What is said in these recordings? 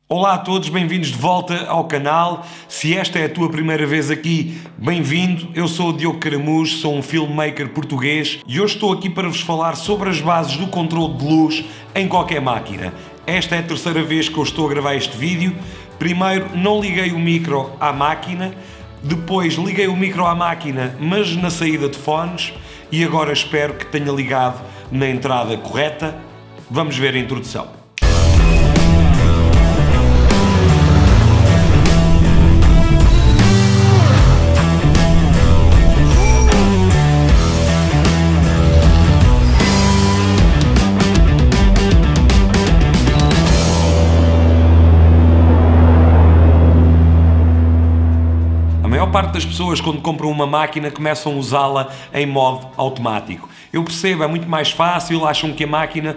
Olá a todos, bem-vindos de volta ao canal. Se esta é a tua primeira vez aqui, bem-vindo. Eu sou o Diogo Caramujo, sou um filmmaker português e hoje estou aqui para vos falar sobre as bases do controle de luz em qualquer máquina. Esta é a terceira vez que eu estou a gravar este vídeo. Primeiro, não liguei o micro à máquina, depois liguei o micro à máquina, mas na saída de fones, e agora espero que tenha ligado na entrada correta. Vamos ver a introdução. A maior parte das pessoas, quando compram uma máquina, começam a usá-la em modo automático. Eu percebo, é muito mais fácil, acham que a máquina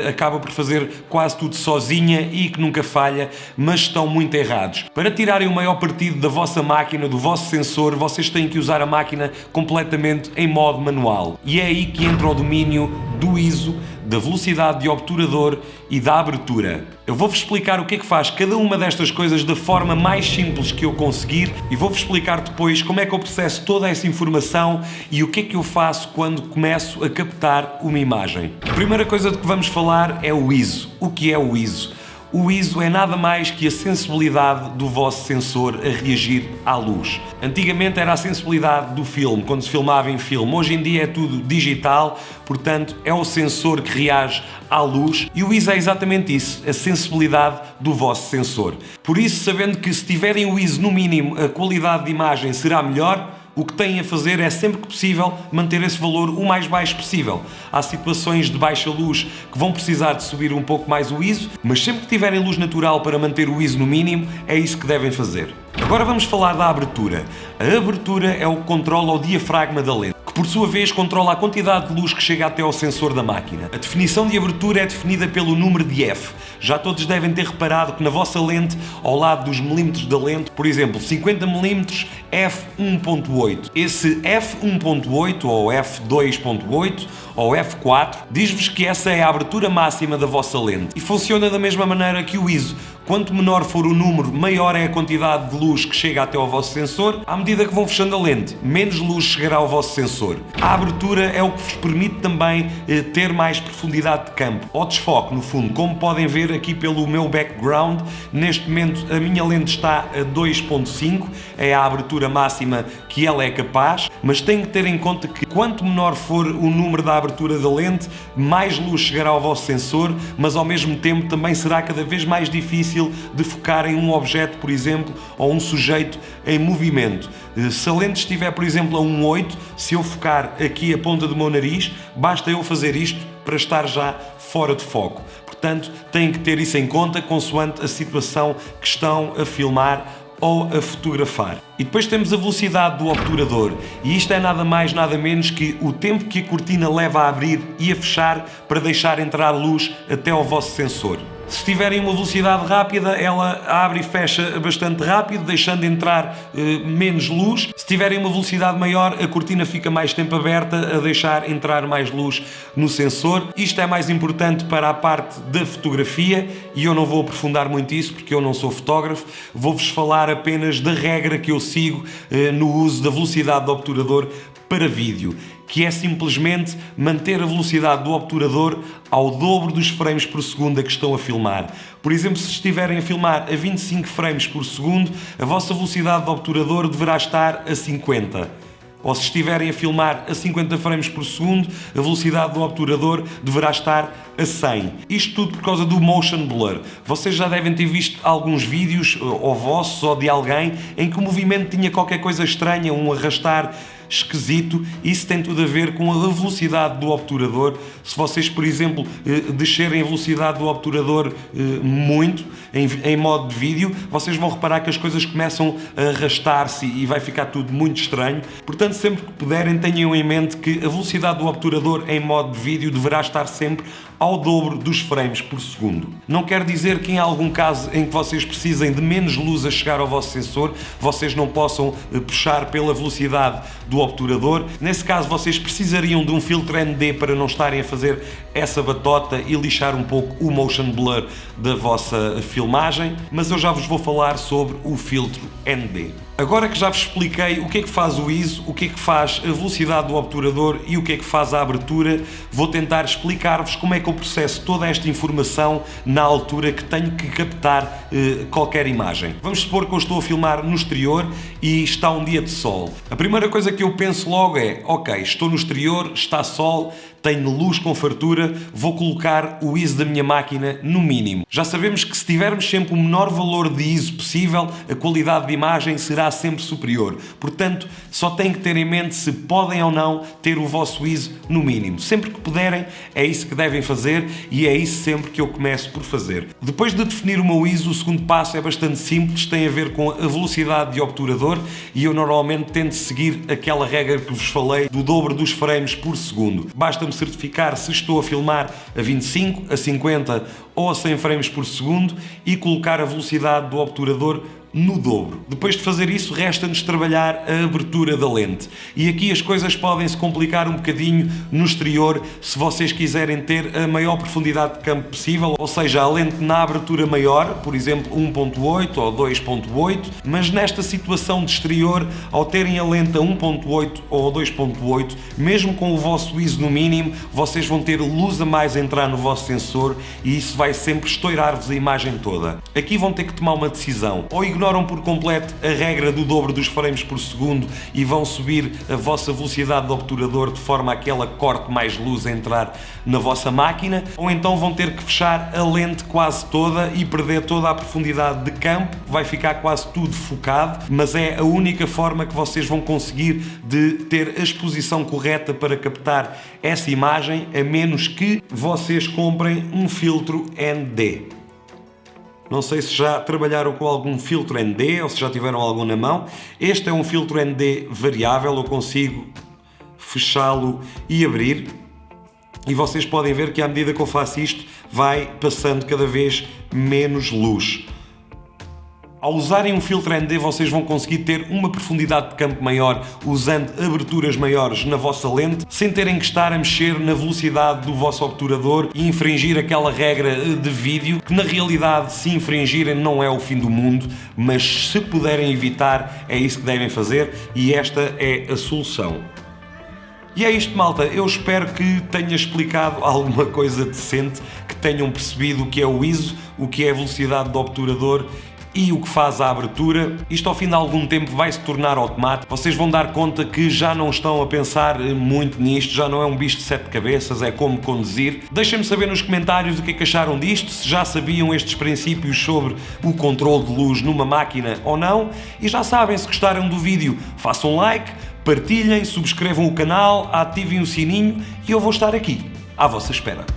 acaba por fazer quase tudo sozinha e que nunca falha, mas estão muito errados. Para tirarem o maior partido da vossa máquina, do vosso sensor, vocês têm que usar a máquina completamente em modo manual. E é aí que entra o domínio do ISO, da velocidade de obturador e da abertura. Eu vou-vos explicar o que é que faz cada uma destas coisas da forma mais simples que eu conseguir e vou-vos explicar depois como é que eu processo toda essa informação e o que é que eu faço quando começo a captar uma imagem. A primeira coisa de que vamos falar é o ISO. O que é o ISO? O ISO é nada mais que a sensibilidade do vosso sensor a reagir à luz. Antigamente era a sensibilidade do filme, quando se filmava em filme. Hoje em dia é tudo digital, portanto é o sensor que reage à luz e o ISO é exatamente isso, a sensibilidade do vosso sensor. Por isso, sabendo que se tiverem o ISO no mínimo, a qualidade de imagem será melhor, o que têm a fazer é, sempre que possível, manter esse valor o mais baixo possível. Há situações de baixa luz que vão precisar de subir um pouco mais o ISO, mas sempre que tiverem luz natural para manter o ISO no mínimo, é isso que devem fazer. Agora vamos falar da abertura. A abertura é o que controla o diafragma da lente, que por sua vez controla a quantidade de luz que chega até ao sensor da máquina. A definição de abertura é definida pelo número de F. Já todos devem ter reparado que na vossa lente, ao lado dos milímetros da lente, por exemplo, 50mm, f1.8. Esse f1.8 ou f2.8 ou f4 diz-vos que essa é a abertura máxima da vossa lente e funciona da mesma maneira que o ISO. Quanto menor for o número, maior é a quantidade de luz que chega até ao vosso sensor. À medida que vão fechando a lente, menos luz chegará ao vosso sensor. A abertura é o que vos permite também ter mais profundidade de campo, ou desfoque no fundo. Como podem ver aqui pelo meu background, neste momento a minha lente está a 2.5, é a abertura máxima que ela é capaz, mas tem que ter em conta que quanto menor for o número da abertura da lente, mais luz chegará ao vosso sensor, mas ao mesmo tempo também será cada vez mais difícil de focar em um objeto, por exemplo, ou um sujeito em movimento. Se a lente estiver, por exemplo, a 1.8, se eu focar aqui a ponta do meu nariz, basta eu fazer isto para estar já fora de foco. Portanto, têm que ter isso em conta consoante a situação que estão a filmar ou a fotografar. E depois temos a velocidade do obturador, e isto é nada mais nada menos que o tempo que a cortina leva a abrir e a fechar para deixar entrar luz até ao vosso sensor. Se tiverem uma velocidade rápida, ela abre e fecha bastante rápido, deixando entrar menos luz. Se tiverem uma velocidade maior, a cortina fica mais tempo aberta, a deixar entrar mais luz no sensor. Isto é mais importante para a parte da fotografia e eu não vou aprofundar muito isso porque eu não sou fotógrafo. Vou-vos falar apenas da regra que eu sigo no uso da velocidade do obturador para vídeo, que é simplesmente manter a velocidade do obturador ao dobro dos frames por segundo a que estão a filmar. Por exemplo, se estiverem a filmar a 25 frames por segundo, a vossa velocidade do obturador deverá estar a 50. Ou se estiverem a filmar a 50 frames por segundo, a velocidade do obturador deverá estar a 100. Isto tudo por causa do motion blur. Vocês já devem ter visto alguns vídeos, ou vossos, ou de alguém, em que o movimento tinha qualquer coisa estranha, um arrastar esquisito. Isso tem tudo a ver com a velocidade do obturador. Se vocês, por exemplo, descerem a velocidade do obturador muito, em modo de vídeo, vocês vão reparar que as coisas começam a arrastar-se e vai ficar tudo muito estranho. Portanto, sempre que puderem, tenham em mente que a velocidade do obturador em modo de vídeo deverá estar sempre ao dobro dos frames por segundo. Não quer dizer que em algum caso em que vocês precisem de menos luz a chegar ao vosso sensor, vocês não possam puxar pela velocidade do obturador. Nesse caso, vocês precisariam de um filtro ND para não estarem a fazer essa batota e lixar um pouco o motion blur da vossa filmagem, mas eu já vos vou falar sobre o filtro ND. Agora que já vos expliquei o que é que faz o ISO, o que é que faz a velocidade do obturador e o que é que faz a abertura, vou tentar explicar-vos como é que eu processo toda esta informação na altura que tenho que captar qualquer imagem. Vamos supor que eu estou a filmar no exterior e está um dia de sol. A primeira coisa que eu penso logo é, ok, estou no exterior, está sol, tenho luz com fartura, vou colocar o ISO da minha máquina no mínimo. Já sabemos que se tivermos sempre o menor valor de ISO possível, a qualidade de imagem será sempre superior. Portanto, só têm que ter em mente se podem ou não ter o vosso ISO no mínimo. Sempre que puderem, é isso que devem fazer e é isso sempre que eu começo por fazer. Depois de definir o meu ISO, o segundo passo é bastante simples, tem a ver com a velocidade de obturador e eu normalmente tento seguir aquela regra que vos falei do dobro dos frames por segundo. Basta-me certificar se estou a filmar a 25, a 50 ou a 100 frames por segundo e colocar a velocidade do obturador no dobro. Depois de fazer isso, resta-nos trabalhar a abertura da lente. E aqui as coisas podem se complicar um bocadinho no exterior se vocês quiserem ter a maior profundidade de campo possível, ou seja, a lente na abertura maior, por exemplo 1.8 ou 2.8, mas nesta situação de exterior, ao terem a lente a 1.8 ou 2.8, mesmo com o vosso ISO no mínimo, vocês vão ter luz a mais a entrar no vosso sensor e isso vai sempre estourar-vos a imagem toda. Aqui vão ter que tomar uma decisão, ou ignoram por completo a regra do dobro dos frames por segundo e vão subir a vossa velocidade de obturador de forma a que ela corte mais luz a entrar na vossa máquina, ou então vão ter que fechar a lente quase toda e perder toda a profundidade de campo, vai ficar quase tudo focado, mas é a única forma que vocês vão conseguir de ter a exposição correta para captar essa imagem, a menos que vocês comprem um filtro ND. Não sei se já trabalharam com algum filtro ND ou se já tiveram algum na mão. Este é um filtro ND variável, eu consigo fechá-lo e abrir. E vocês podem ver que à medida que eu faço isto, vai passando cada vez menos luz. Ao usarem um filtro ND, vocês vão conseguir ter uma profundidade de campo maior usando aberturas maiores na vossa lente, sem terem que estar a mexer na velocidade do vosso obturador e infringir aquela regra de vídeo, que na realidade, se infringirem, não é o fim do mundo, mas se puderem evitar, é isso que devem fazer e esta é a solução. E é isto, malta. Eu espero que tenha explicado alguma coisa decente, que tenham percebido o que é o ISO, o que é a velocidade do obturador e o que faz a abertura. Isto ao fim de algum tempo vai se tornar automático. Vocês vão dar conta que já não estão a pensar muito nisto, já não é um bicho de 7 cabeças, é como conduzir. Deixem-me saber nos comentários o que é que acharam disto, se já sabiam estes princípios sobre o controle de luz numa máquina ou não. E já sabem, se gostaram do vídeo, façam um like, partilhem, subscrevam o canal, ativem o sininho e eu vou estar aqui, à vossa espera.